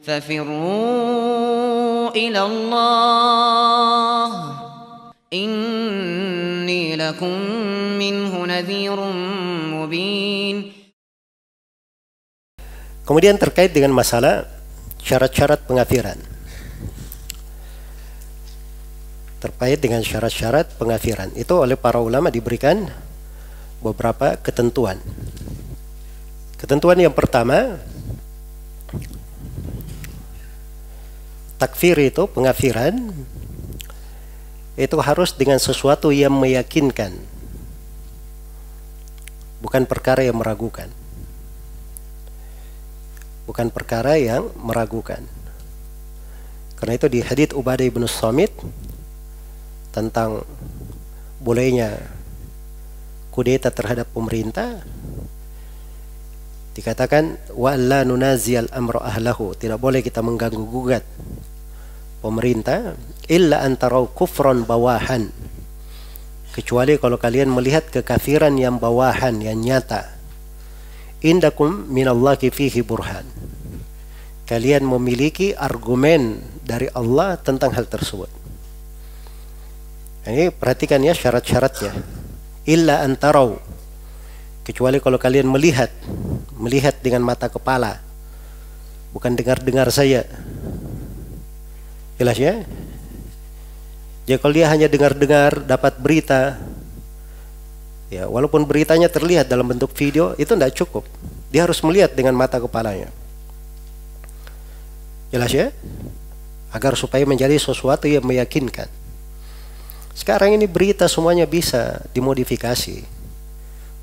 ففروا إلى الله إني لكم منه نذير مبين. Kemudian terkait dengan masalah syarat-syarat pengafiran. Terkait dengan syarat-syarat pengafiran itu oleh para ulama diberikan beberapa ketentuan. Ketentuan yang pertama, takfir itu pengafiran itu harus dengan sesuatu yang meyakinkan, bukan perkara yang meragukan. Bukan perkara yang meragukan. Karena itu di hadits Ubadah bin Samit tentang bolehnya kudeta terhadap pemerintah, dikatakan wa la nunaziyal amra ahlahu, tidak boleh kita mengganggu gugat pemerintah illa antarau kufran bawahan, kecuali kalau kalian melihat kekafiran yang bawahan, yang nyata. Indakum minallahi fihi burhan, kalian memiliki argumen dari Allah tentang hal tersebut. Ini perhatikan ya syarat-syaratnya. Illa antarau, kecuali kalau kalian melihat dengan mata kepala, bukan dengar-dengar saya. Jelas ya? Jadi kalau dia hanya dengar-dengar, dapat berita, ya walaupun beritanya terlihat dalam bentuk video, itu tidak cukup. Dia harus melihat dengan mata kepalanya. Jelas ya? Agar supaya menjadi sesuatu yang meyakinkan. Sekarang ini berita semuanya bisa dimodifikasi.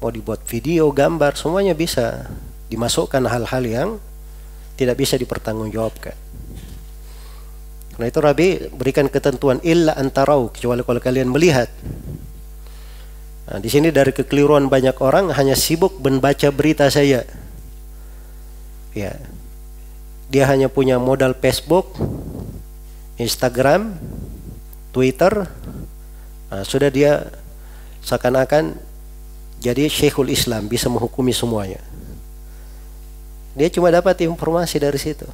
Mau dibuat video, gambar, semuanya bisa dimasukkan hal-hal yang tidak bisa dipertanggungjawabkan. Karena itu Rabi berikan ketentuan illa antarau, kecuali kalau kalian melihat. Nah, di sini dari kekeliruan banyak orang hanya sibuk membaca berita saja. Ya. Dia hanya punya modal Facebook, Instagram, Twitter. Nah, sudah dia seakan-akan jadi Syekhul Islam, bisa menghukumi semuanya. Dia cuma dapat informasi dari situ.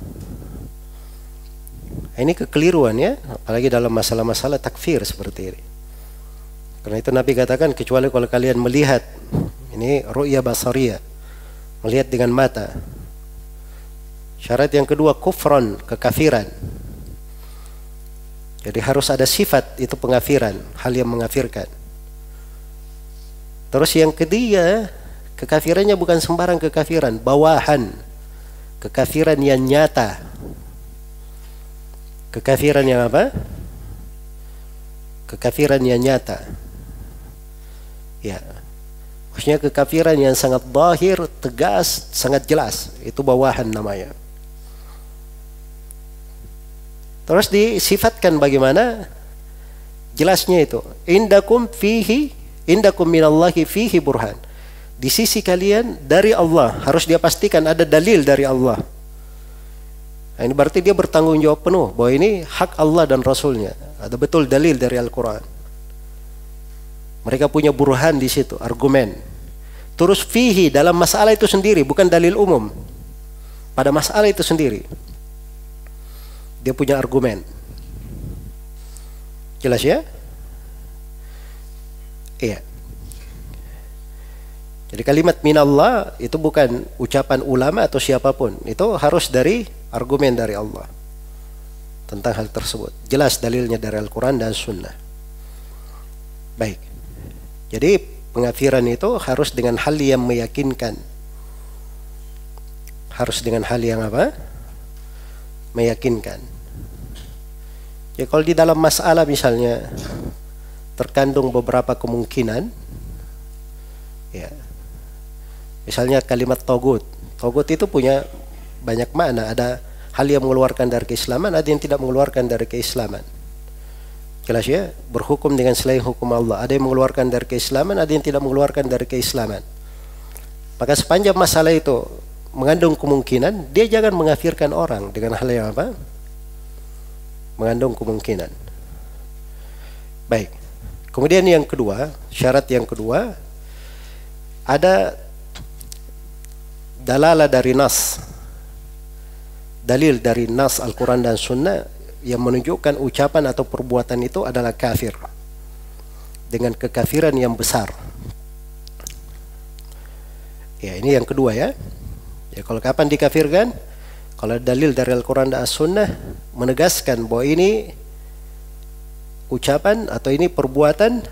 Ini kekeliruan ya, apalagi dalam masalah-masalah takfir seperti ini. Karena itu Nabi katakan kecuali kalau kalian melihat, ini ru'ya basariyah, melihat dengan mata. Syarat yang kedua kufran, kekafiran. Jadi harus ada sifat itu pengafiran, hal yang mengafirkan. Terus yang ketiga, kekafirannya bukan sembarang kekafiran, bawahan. Kekafiran yang nyata. Kekafiran yang apa? Kekafiran yang nyata. Ya. Maksudnya kekafiran yang sangat zahir, tegas, sangat jelas. Itu bawahan namanya. Terus disifatkan bagaimana? Jelasnya itu. Indakum minallahi fihi burhan. Di sisi kalian dari Allah. Harus dia pastikan ada dalil dari Allah. Nah, ini berarti dia bertanggung jawab penuh bahwa ini hak Allah dan Rasulnya. Ada betul dalil dari Al-Quran. Mereka punya burhan di situ, argumen. Terus fihi dalam masalah itu sendiri, bukan dalil umum. Pada masalah itu sendiri, dia punya argumen. Jelas ya? Iya. Jadi kalimat minallah itu bukan ucapan ulama atau siapapun. Itu harus dari argumen dari Allah tentang hal tersebut. Jelas dalilnya dari Al-Quran dan Sunnah. Baik. Jadi pengafiran itu harus dengan hal yang meyakinkan. Harus dengan hal yang apa? Meyakinkan. Ya kalau di dalam masalah misalnya terkandung beberapa kemungkinan, ya. Misalnya kalimat togut. Togut itu punya banyak makna. Ada hal yang mengeluarkan dari keislaman, ada yang tidak mengeluarkan dari keislaman. Jelas ya? Berhukum dengan selain hukum Allah. Ada yang mengeluarkan dari keislaman, ada yang tidak mengeluarkan dari keislaman. Maka sepanjang masalah itu mengandung kemungkinan, dia jangan mengafirkan orang dengan hal yang apa? Mengandung kemungkinan. Baik. Kemudian yang kedua, syarat yang kedua, ada dalalah dari nas. dalil dari nas Al-Quran dan Sunnah yang menunjukkan ucapan atau perbuatan itu adalah kafir dengan kekafiran yang besar. Ya, ini yang kedua ya. Ya, kalau kapan dikafirkan? Kalau dalil dari Al-Quran dan As-Sunnah menegaskan bahwa ini ucapan atau ini perbuatan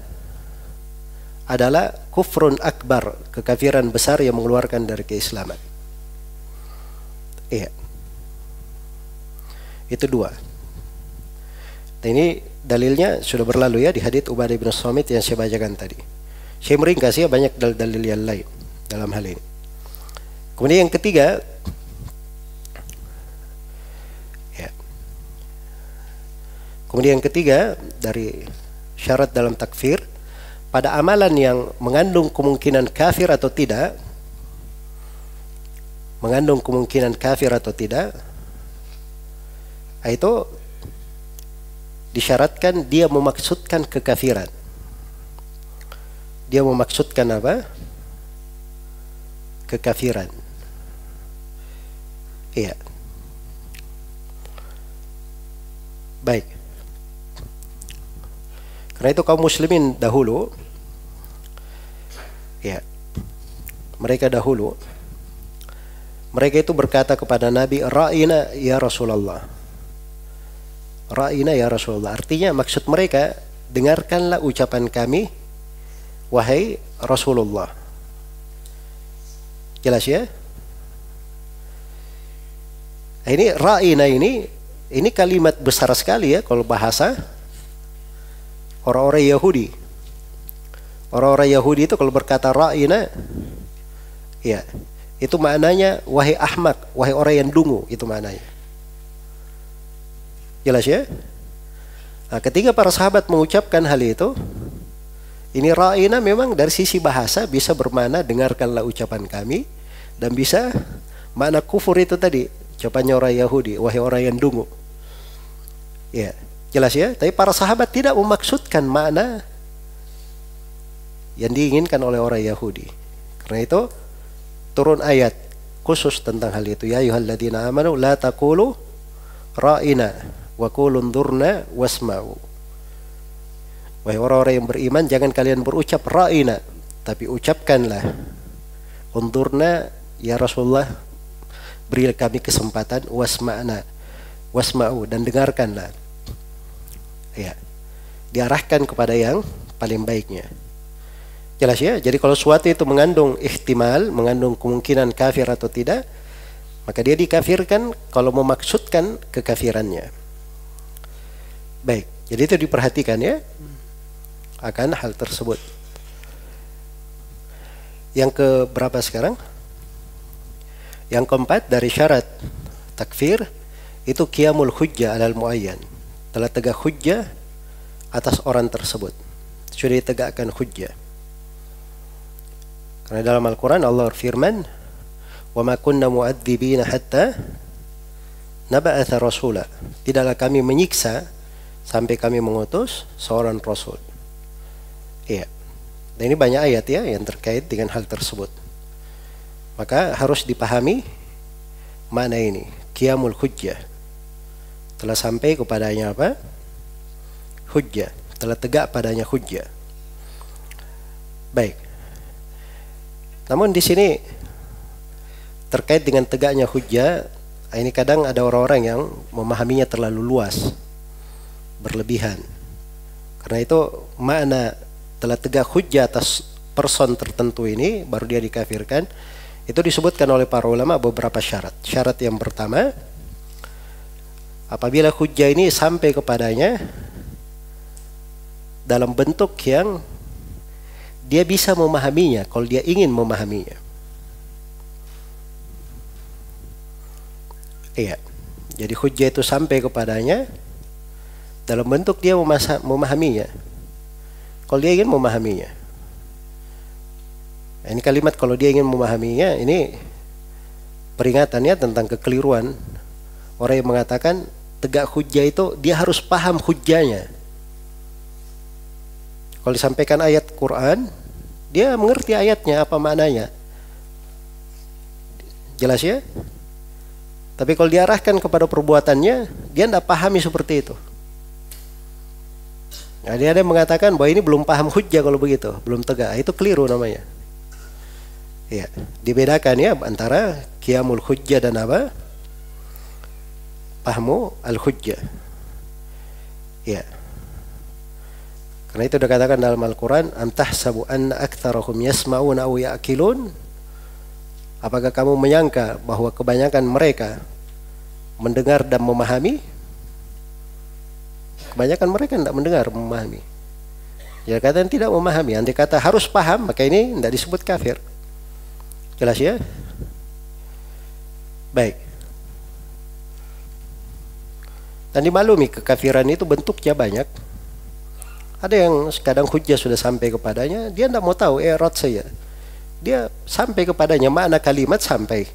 adalah kufrun akbar, kekafiran besar yang mengeluarkan dari keislaman. Iya. Itu dua. Dan ini dalilnya sudah berlalu ya di hadits Ubadah bin Samit yang saya bacakan tadi. Saya meringkas ya, banyak dalil-dalil yang lain dalam hal ini. Kemudian yang ketiga, ya. Kemudian yang ketiga dari syarat dalam takfir, pada amalan yang mengandung kemungkinan kafir atau tidak, itu disyaratkan dia memaksudkan kekafiran. Dia memaksudkan apa? Kekafiran. Iya. Baik. Karena itu kaum muslimin dahulu, ya, mereka itu berkata kepada Nabi, Ra'ina ya Rasulullah. Ra'ina ya Rasulullah. Artinya maksud mereka, dengarkanlah ucapan kami, wahai Rasulullah. Jelas ya? Ini Ra'ina ini kalimat besar sekali ya kalau bahasa orang-orang Yahudi. Orang-orang Yahudi itu kalau berkata Ra'ina, ya, itu maknanya wahai ahmak, wahai orang yang dungu, itu maknanya. Jelas ya? Nah, ketika para sahabat mengucapkan hal itu, ini Ra'ina memang dari sisi bahasa bisa bermakna dengarkanlah ucapan kami, dan bisa makna kufur itu tadi, ucapannya orang Yahudi, wahai orang yang dungu. Ya, jelas ya? Tapi para sahabat tidak memaksudkan makna yang diinginkan oleh orang Yahudi. Karena itu turun ayat khusus tentang hal itu. Ya ayyuhalladzina amanu la taqulu ra'ina wa qulu unzurna wasma'u. Wahai orang-orang yang beriman, jangan kalian berucap ra'ina, tapi ucapkanlah unzurna ya Rasulullah, beri kami kesempatan, wasma'u, dan dengarkanlah. Ya. Diarahkan kepada yang paling baiknya. Jelas ya? Jadi kalau sesuatu itu mengandung ihtimal, mengandung kemungkinan kafir atau tidak, maka dia dikafirkan kalau memaksudkan kekafirannya. Baik, jadi itu diperhatikan ya akan hal tersebut. Yang ke berapa sekarang? Yang keempat dari syarat takfir itu qiyamul hujjah alal muayyan. Telah tegak hujjah atas orang tersebut. Sudah ditegakkan hujjah. Karena dalam Al-Quran Allah berfirman, "Wa ma kunna mu'adzibina hatta naba'atha rasula." Tidaklah kami menyiksa sampai kami mengutus seorang rasul. Iya. Dan ini banyak ayat ya yang terkait dengan hal tersebut. Maka harus dipahami makna ini, qiyamul hujjah. Telah sampai kepadanya apa? Hujjah. Telah tegak padanya hujjah. Baik. Namun di sini terkait dengan tegaknya hujjah, ini kadang ada orang-orang yang memahaminya terlalu luas, berlebihan. Karena itu makna telah tegak hujjah atas person tertentu ini baru dia dikafirkan. Itu disebutkan oleh para ulama beberapa syarat. Syarat yang pertama, apabila hujjah ini sampai kepadanya dalam bentuk yang dia bisa memahaminya, kalau dia ingin memahaminya. Iya. Jadi hujjah itu sampai kepadanya dalam bentuk dia memahaminya. Kalau dia ingin memahaminya. Ini kalimat kalau dia ingin memahaminya, ini peringatannya tentang kekeliruan orang yang mengatakan tegak hujjah itu dia harus paham hujjahnya. Kalau disampaikan ayat Quran, dia mengerti ayatnya apa maknanya. Jelas ya? Tapi kalau diarahkan kepada perbuatannya, dia tidak pahami seperti itu. Nah, dia ada yang mengatakan bahwa ini belum paham hujjah kalau begitu, belum tegak. Itu keliru namanya. Ya, dibedakan ya antara qiyamul hujjah dan apa? Pahmu al-hujjah. Ya. Karena itu dikatakan dalam Al-Quran, am tahsabu anna aktsarahum yasma'una aw ya'qilun? Apakah kamu menyangka bahwa kebanyakan mereka mendengar dan memahami? Kebanyakan mereka tidak mendengar, memahami. Ya, kata tidak memahami. Andai kata harus paham, maka ini tidak disebut kafir. Jelas ya? Baik. Dan dimaklumi kekafiran itu bentuknya banyak. Ada yang kadang hujjah sudah sampai kepadanya, dia tidak mau tahu rot saya. Dia sampai kepadanya makna kalimat sampai.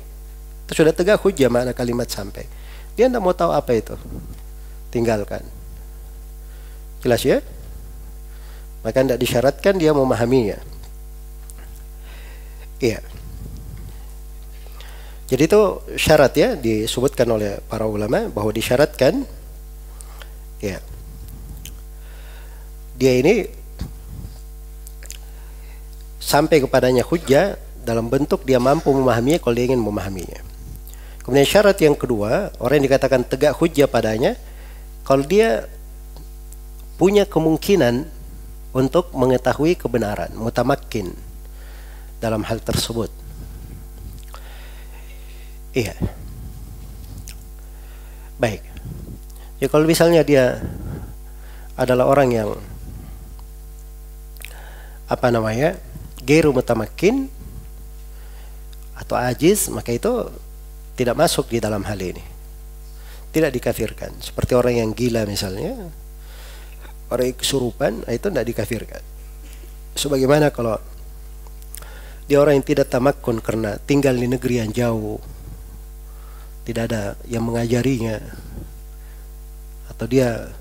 Itu sudah tegak hujjah makna kalimat sampai. Dia tidak mau tahu apa itu. Tinggalkan. Jelas ya? Maka tidak disyaratkan dia memahaminya. Iya. Jadi itu syarat ya, disebutkan oleh para ulama bahwa disyaratkan ya. Dia ini sampai kepadanya hujjah dalam bentuk dia mampu memahaminya kalau dia ingin memahaminya. Kemudian syarat yang kedua, orang yang dikatakan tegak hujjah padanya kalau dia punya kemungkinan untuk mengetahui kebenaran, mutamakkin dalam hal tersebut. Iya. Baik. Ya kalau misalnya dia adalah orang yang ghairu mutamakkin atau ajiz, maka itu tidak masuk di dalam hal ini. Tidak dikafirkan. Seperti orang yang gila misalnya, orang yang kesurupan, itu tidak dikafirkan. Sebagaimana kalau dia orang yang tidak tamakkun karena tinggal di negeri yang jauh, tidak ada yang mengajarinya, atau dia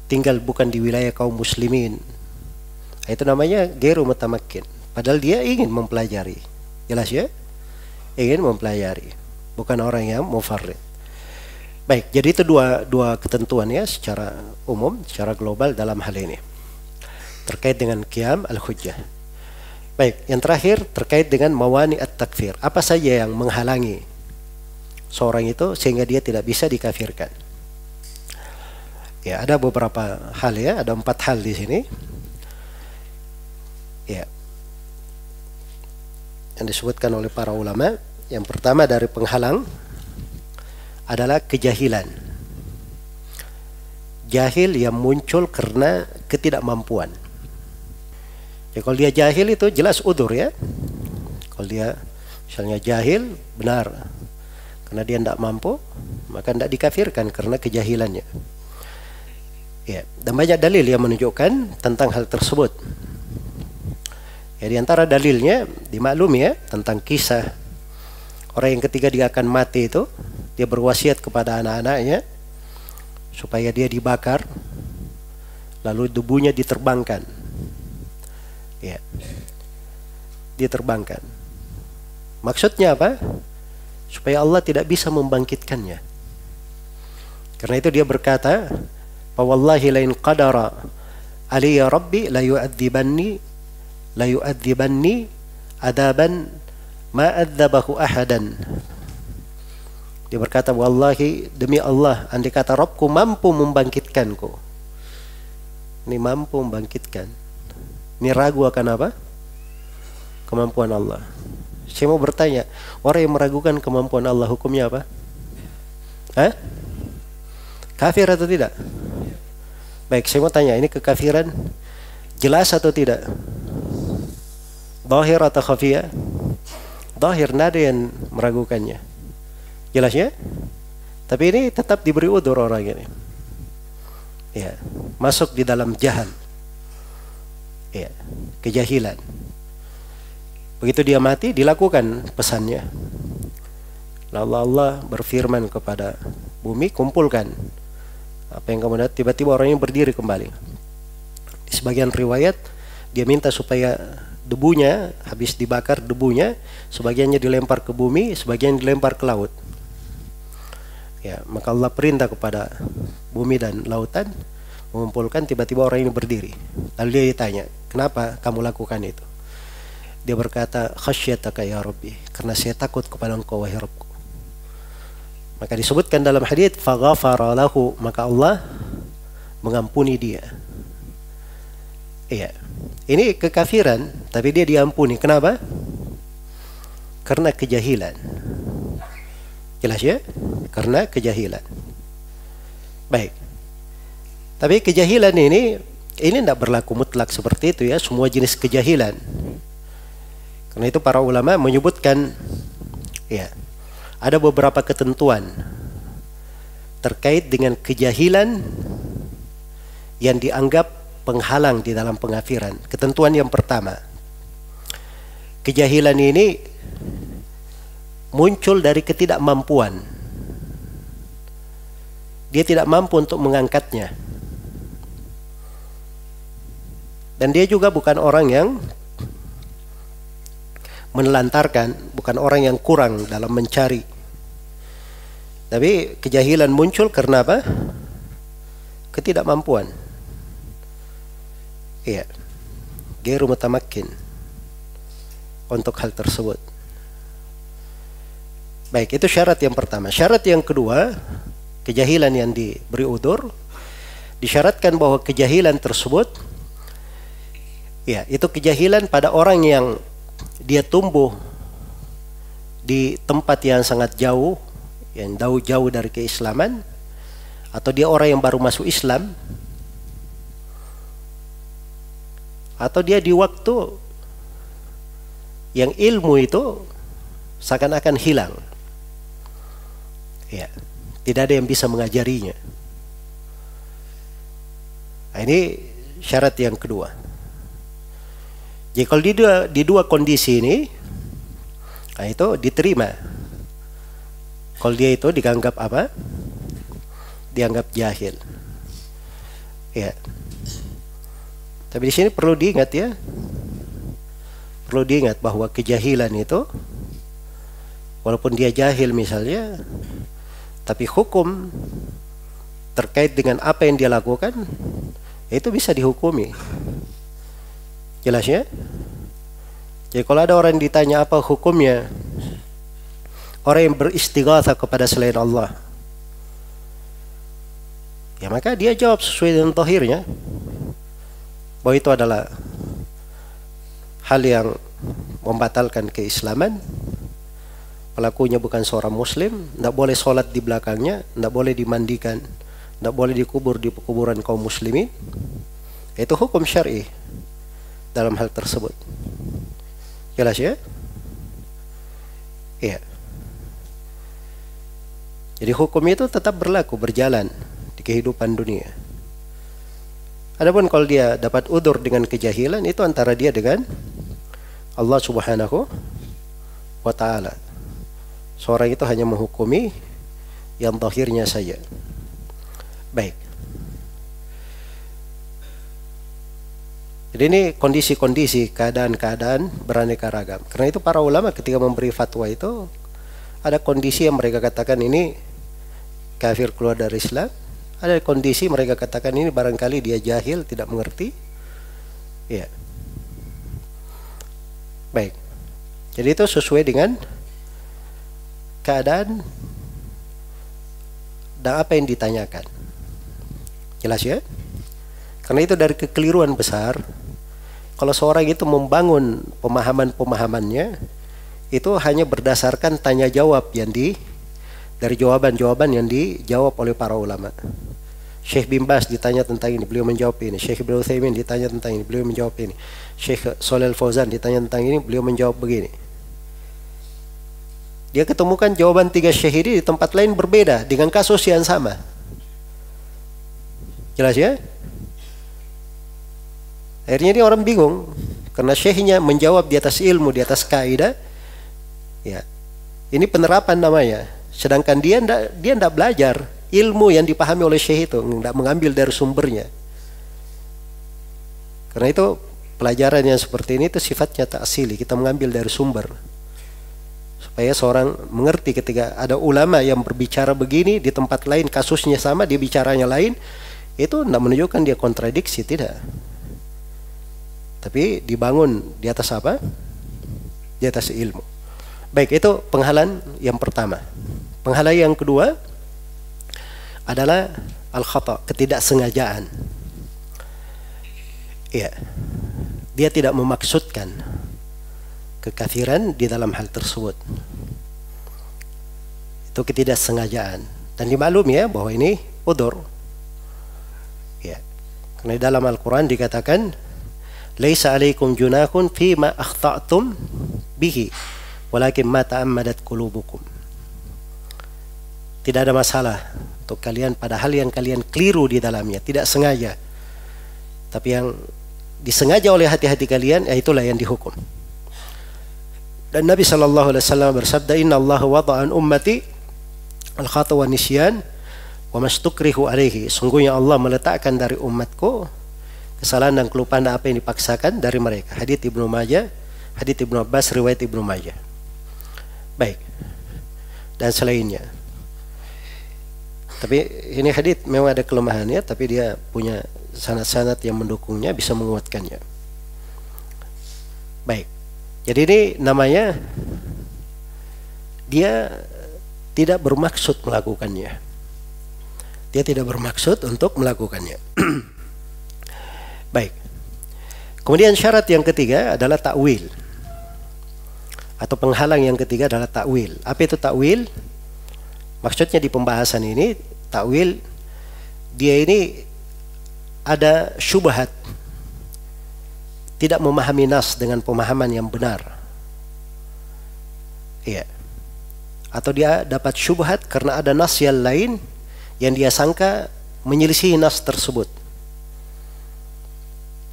tinggal bukan di wilayah kaum muslimin, itu namanya ghairu mutamakkin. Padahal dia ingin mempelajari. Jelas ya? Ingin mempelajari, bukan orang yang mufarrid. Baik, jadi itu dua ketentuan ya secara umum, secara global dalam hal ini terkait dengan qiyam al-hujjah. Baik, yang terakhir terkait dengan mawani at-takfir. Apa saja yang menghalangi seorang itu sehingga dia tidak bisa dikafirkan? Ya, ada beberapa hal ya, ada 4 hal di sini. Ya. Yang disebutkan oleh para ulama, yang pertama dari penghalang adalah kejahilan. Jahil yang muncul karena ketidakmampuan. Ya, kalau dia jahil itu jelas udzur ya. Kalau dia misalnya jahil, benar. Karena dia tidak mampu, maka tidak dikafirkan karena kejahilannya. Ya, dan banyak dalil yang menunjukkan tentang hal tersebut. Ya, di antara dalilnya dimaklumi ya tentang kisah orang yang ketika dia akan mati itu, dia berwasiat kepada anak-anaknya supaya dia dibakar, lalu debunya diterbangkan. Ya, diterbangkan. Maksudnya apa? Supaya Allah tidak bisa membangkitkannya. Karena itu dia berkata, "Wallahi lain qadara alayya rabbi la yu'adzibanni adaban ma adzabahu ahadan." Dia berkata, wallahi demi Allah, andai kata Rabbku mampu membangkitkanku. Ini mampu membangkitkan. Ini ragu akan apa? Kemampuan Allah. Saya mau bertanya, orang yang meragukan kemampuan Allah hukumnya apa? Hah? Kafir atau tidak? Baik, saya mau tanya, ini kekafiran jelas atau tidak? Zahir atau khafiyah? Zahir, tidak ada yang meragukannya. Jelas ya? Tapi ini tetap diberi udzur orang ini. Ya, masuk di dalam jahal. Ya, kejahilan. Begitu dia mati, dilakukan pesannya. Lalu Allah berfirman kepada bumi, kumpulkan apa yang kamu lihat. Tiba-tiba orangnya berdiri kembali. Di sebagian riwayat dia minta supaya debunya, habis dibakar debunya, sebagiannya dilempar ke bumi, sebagian dilempar ke laut. Ya, maka Allah perintah kepada bumi dan lautan mengumpulkan, tiba-tiba orang ini berdiri. Lalu dia ditanya, kenapa kamu lakukan itu? Dia berkata, khasyataka ya Rabbi, karena saya takut kepada Engkau wahai Rabbku. Maka disebutkan dalam hadits, faghafara lahu, maka Allah mengampuni dia. Iya. Ini kekafiran, tapi dia diampuni. Kenapa? Karena kejahilan. Jelas ya? Karena kejahilan. Baik. Tapi kejahilan ini tidak berlaku mutlak seperti itu ya, semua jenis kejahilan. Karena itu para ulama menyebutkan ya, ada beberapa ketentuan terkait dengan kejahilan yang dianggap penghalang di dalam pengafiran. Ketentuan yang pertama, kejahilan ini muncul dari ketidakmampuan. Dia tidak mampu untuk mengangkatnya. Dan dia juga bukan orang yang menelantarkan, bukan orang yang kurang dalam mencari. Tapi kejahilan muncul karena apa? Ketidakmampuan. Iya, ghairu mutamakkin untuk hal tersebut. Baik, itu syarat yang pertama. Syarat yang kedua, kejahilan yang diberi udzur, disyaratkan bahwa kejahilan tersebut, ya, itu kejahilan pada orang yang dia tumbuh di tempat yang sangat jauh, yang jauh dari keislaman, atau dia orang yang baru masuk Islam, atau dia di waktu yang ilmu itu seakan-akan hilang. Ya, tidak ada yang bisa mengajarinya. Nah, ini syarat yang kedua. Jadi kalau di dua kondisi ini, nah itu diterima. Kalau dia itu dianggap apa? Dianggap jahil. Ya. Tapi di sini perlu diingat ya, perlu diingat bahwa kejahilan itu, walaupun dia jahil misalnya, tapi hukum terkait dengan apa yang dia lakukan, itu bisa dihukumi. Jelas ya? Jadi kalau ada orang ditanya apa hukumnya orang yang beristighatsah kepada selain Allah, ya maka dia jawab sesuai dengan zahirnya, bahwa itu adalah hal yang membatalkan keislaman, pelakunya bukan seorang muslim, tidak boleh sholat di belakangnya, tidak boleh dimandikan, tidak boleh dikubur di kuburan kaum muslimin. Itu hukum syar'i dalam hal tersebut. Jelas ya? Iya. Jadi hukum itu tetap berlaku, berjalan di kehidupan dunia. Adapun kalau dia dapat udzur dengan kejahilan, itu antara dia dengan Allah Subhanahu wa ta'ala. Seorang itu hanya menghukumi yang zahirnya saja. Baik. Jadi ini kondisi-kondisi, keadaan-keadaan beraneka ragam. Karena itu para ulama ketika memberi fatwa itu, ada kondisi yang mereka katakan ini kafir keluar dari Islam. Ada kondisi mereka katakan ini barangkali dia jahil, tidak mengerti. Ya. Baik. Jadi itu sesuai dengan keadaan dan apa yang ditanyakan. Jelas ya? Karena itu dari kekeliruan besar, kalau seorang itu membangun pemahaman-pemahamannya, itu hanya berdasarkan tanya jawab yang dari jawaban-jawaban yang dijawab oleh para ulama. Syekh bin Baz ditanya tentang ini, beliau menjawab ini. Syekh Ibnu Utsaimin ditanya tentang ini, beliau menjawab ini. Syekh Shalih Al-Fauzan ditanya tentang ini, beliau menjawab begini. Dia ketemukan jawaban tiga syekh ini di tempat lain berbeda dengan kasus yang sama. Jelas ya? Akhirnya ini orang bingung karena syekhnya menjawab di atas ilmu, di atas kaidah. Ya. Ini penerapan namanya. Sedangkan dia tidak belajar ilmu yang dipahami oleh syekh itu, tidak mengambil dari sumbernya. Karena itu pelajaran yang seperti ini itu sifatnya ta'sili, kita mengambil dari sumber. Supaya seorang mengerti ketika ada ulama yang berbicara begini, di tempat lain kasusnya sama, dia bicaranya lain, itu tidak menunjukkan dia kontradiksi, tidak. Tapi dibangun di atas apa? Di atas ilmu. Baik, itu penghalang yang pertama. Penghalang yang kedua adalah al-khata, ketidaksengajaan. Iya. Dia tidak memaksudkan kekafiran di dalam hal tersebut. Itu ketidaksengajaan. Dan dimaklumi ya bahwa ini udzur. Ya. Karena di dalam Al-Quran dikatakan, "Laisa 'alaikum junahun fima akhta'tum bihi, walakin ma ta'ammadat qulubukum." Tidak ada masalah untuk kalian pada hal yang kalian keliru di dalamnya, tidak sengaja. Tapi yang disengaja oleh hati-hati kalian, itulah yang dihukum. Dan Nabi sallallahu alaihi wasallam bersabda, "Inna Allah wada'an ummati al-khata wa nisyan wa mastukrihu alaihi." Sungguhnya Allah meletakkan dari umatku kesalahan dan kelupaan apa yang dipaksakan dari mereka. Hadits Ibnu Majah, hadits Ibnu Abbas, riwayat Ibnu Majah. Baik. Dan selainnya. Tapi ini hadits memang ada kelemahannya, tapi dia punya sanad-sanad yang mendukungnya, bisa menguatkannya. Baik. Jadi ini namanya dia tidak bermaksud melakukannya. Dia tidak bermaksud untuk melakukannya. Baik. Kemudian syarat yang ketiga adalah takwil. Atau penghalang yang ketiga adalah takwil. Apa itu takwil? Maksudnya di pembahasan ini, takwil dia ini ada syubhat, tidak memahami nas dengan pemahaman yang benar. Iya. Atau dia dapat syubhat karena ada nas yang lain yang dia sangka menyelisihi nas tersebut.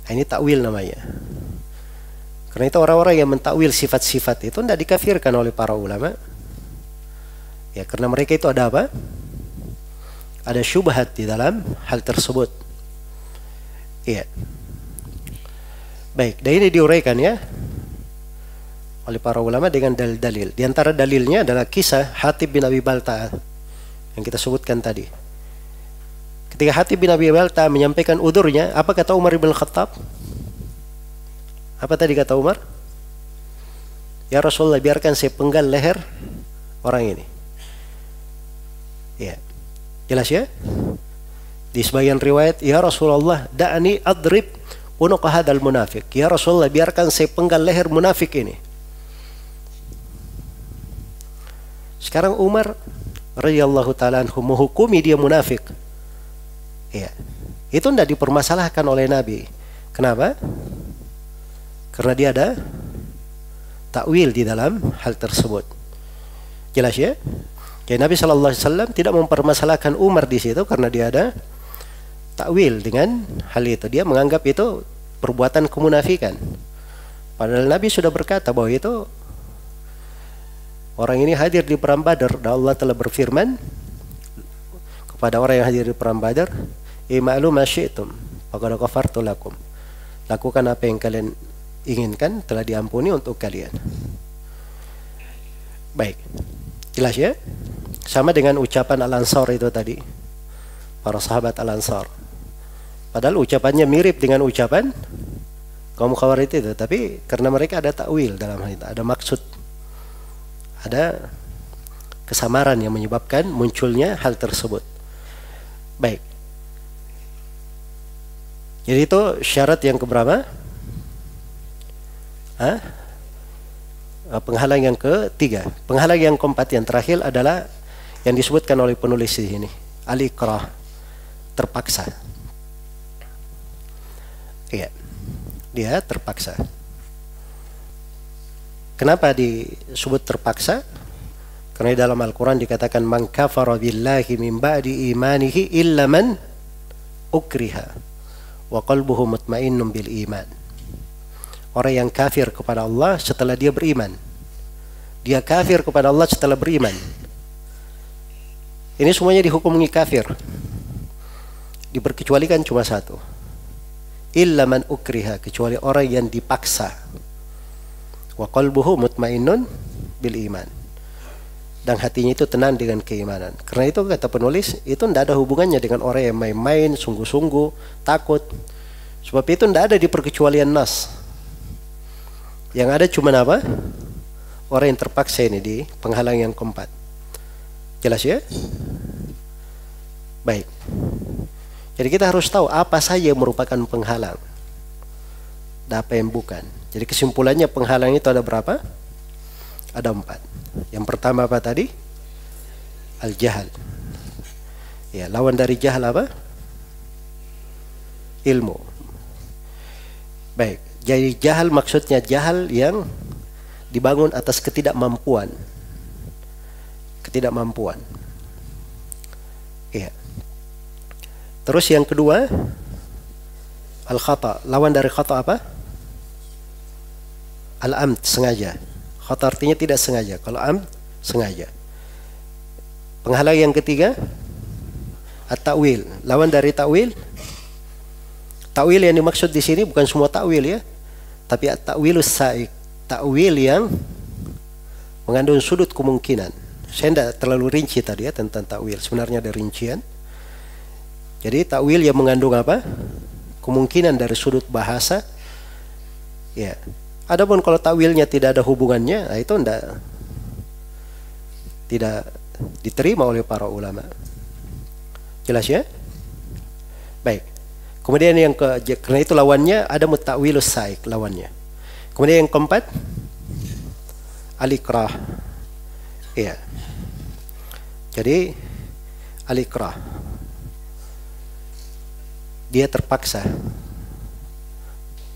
Ini takwil namanya. Karena itu orang-orang yang mentakwil sifat-sifat itu tidak dikafirkan oleh para ulama. Ya, karena mereka itu ada apa? Ada syubhat di dalam hal tersebut. Iya. Baik, dan ini diuraikan ya oleh para ulama dengan dalil-dalil. Di antara dalilnya adalah kisah Hatib bin Abi Balta'ah yang kita sebutkan tadi. Ketika Hatib bin Abi Balta'ah menyampaikan udurnya, apa kata Umar bin Khattab? Apa tadi kata Umar? Ya Rasulullah, biarkan saya penggal leher orang ini. Ya. Jelas ya? Di sebagian riwayat, ya Rasulullah, da'ani adrib unuqa hadzal munafik. Ya Rasulullah, biarkan saya penggal leher munafik ini. Sekarang Umar radhiyallahu ta'ala anhu menghukumi dia munafik. Ya. Itu tidak dipermasalahkan oleh Nabi. Kenapa? Karena dia ada takwil di dalam hal tersebut. Jelas ya? Jadi Nabi sallallahu alaihi wasallam tidak mempermasalahkan Umar di situ karena dia ada takwil dengan hal itu. Dia menganggap itu perbuatan kemunafikan. Padahal Nabi sudah berkata bahwa itu orang ini hadir di perang Badar dan Allah telah berfirman kepada orang yang hadir di perang Badar, "I'malu ma syi'tum faqad ghafartu lakum." Lakukan apa yang kalian inginkan, telah diampuni untuk kalian. Baik. Jelas ya? Sama dengan ucapan Al-Ansar itu tadi. Para sahabat Al-Ansar. Padahal ucapannya mirip dengan ucapan kaum Khawarij itu, tapi karena mereka ada takwil dalam hal itu, ada maksud, ada kesamaran yang menyebabkan munculnya hal tersebut. Baik. Jadi itu syarat yang keberapa? Penghalang yang ketiga. Penghalang yang keempat, yang terakhir adalah yang disebutkan oleh penulis di sini, al-ikrah, terpaksa. Iya, dia terpaksa. Kenapa disebut terpaksa? Karena di dalam Al-Quran dikatakan, "Man kafara billahi min ba'di imanihi illa man ukriha wa qalbuhu mutmainnun bil iman." Orang yang kafir kepada Allah setelah dia beriman. Dia kafir kepada Allah setelah beriman. Ini semuanya dihukumi kafir. Diperkecualikan cuma satu, illa man ukriha, kecuali orang yang dipaksa. Wa qalbuhu mutmainnun bil iman, dan hatinya itu tenang dengan keimanan. Karena itu kata penulis, itu tidak ada hubungannya dengan orang yang main-main, sungguh-sungguh, takut. Sebab itu tidak ada di perkecualian nas. Yang ada cuma apa? Orang yang terpaksa ini di penghalang yang keempat. Jelas ya? Baik. Jadi kita harus tahu apa saja yang merupakan penghalang dan apa yang bukan. Jadi kesimpulannya penghalang itu ada berapa? Ada 4. Yang pertama apa tadi? Al-jahal. Ya, lawan dari jahal apa? Ilmu. Baik. Jadi jahal maksudnya jahal yang dibangun atas ketidakmampuan. Ketidakmampuan. Iya. Terus yang kedua, al-khata. Lawan dari khata apa? Al-amd, sengaja. Khata artinya tidak sengaja. Kalau amd, sengaja. Penghalang yang ketiga, at-ta'wil. Lawan dari ta'wil. Ta'wil yang dimaksud di sini bukan semua ta'wil ya, tapi at-ta'wilus sa'iq. Ta'wil yang mengandung sudut kemungkinan. Saya tidak terlalu rinci tadi ya tentang ta'wil. Sebenarnya ada rincian. Jadi ta'wil yang mengandung apa? Kemungkinan dari sudut bahasa. Ya. Adapun kalau ta'wilnya tidak ada hubungannya, nah itu tidak diterima oleh para ulama. Jelas ya? Baik. Kemudian karena itu lawannya ada muta'wilus sa'iq, lawannya. Kemudian yang keempat, al-ikrah. Iya. Jadi al-ikrah, dia terpaksa.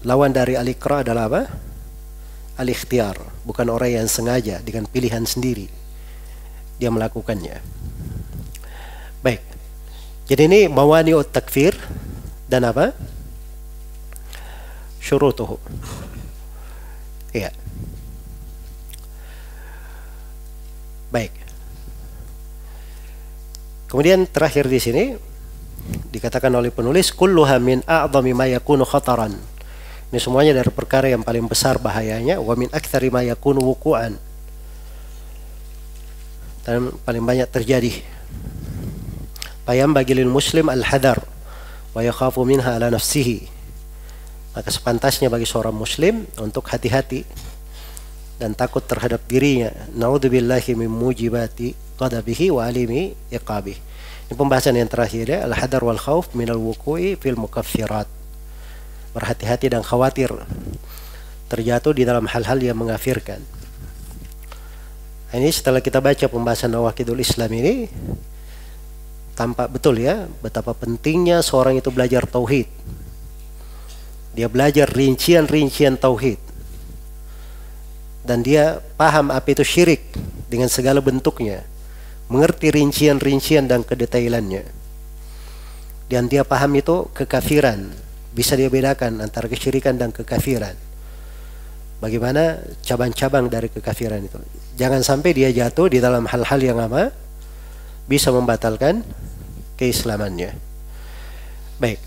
Lawan dari al-ikrah adalah apa? Al-ikhtiyar, bukan orang yang sengaja dengan pilihan sendiri dia melakukannya. Baik. Jadi ini mawani'ut takfir dan apa? Syurutuhu. Iya. Baik. Kemudian terakhir di sini dikatakan oleh penulis, kulluha min a'dhami ma yakunu khataran. Ini semuanya dari perkara yang paling besar bahayanya, wa min aktsari ma yakunu wuqu'an. Dan paling banyak terjadi. Payam bagi lil muslim al-hadar wa yakhafu minha ala nafsihi. Maka sepantasnya bagi seorang muslim untuk hati-hati dan takut terhadap dirinya. Na'udzubillahi min mujibati ghadabihi wa alimi iqabih. Ini pembahasan yang terakhir ya, al-hadar wal khauf minal wuqu'i fil mukaffirat. Berhati-hati dan khawatir terjatuh di dalam hal-hal yang mengkafirkan. Ini setelah kita baca pembahasan Nawaqidul Islam ini, tampak betul ya betapa pentingnya seorang itu belajar tauhid. Dia belajar rincian-rincian tauhid. Dan dia paham apa itu syirik dengan segala bentuknya. Mengerti rincian-rincian dan kedetailannya. Dan dia paham itu kekafiran. Bisa dia bedakan antara kesyirikan dan kekafiran. Bagaimana cabang-cabang dari kekafiran itu. Jangan sampai dia jatuh di dalam hal-hal yang apa? Bisa membatalkan keislamannya. Baik.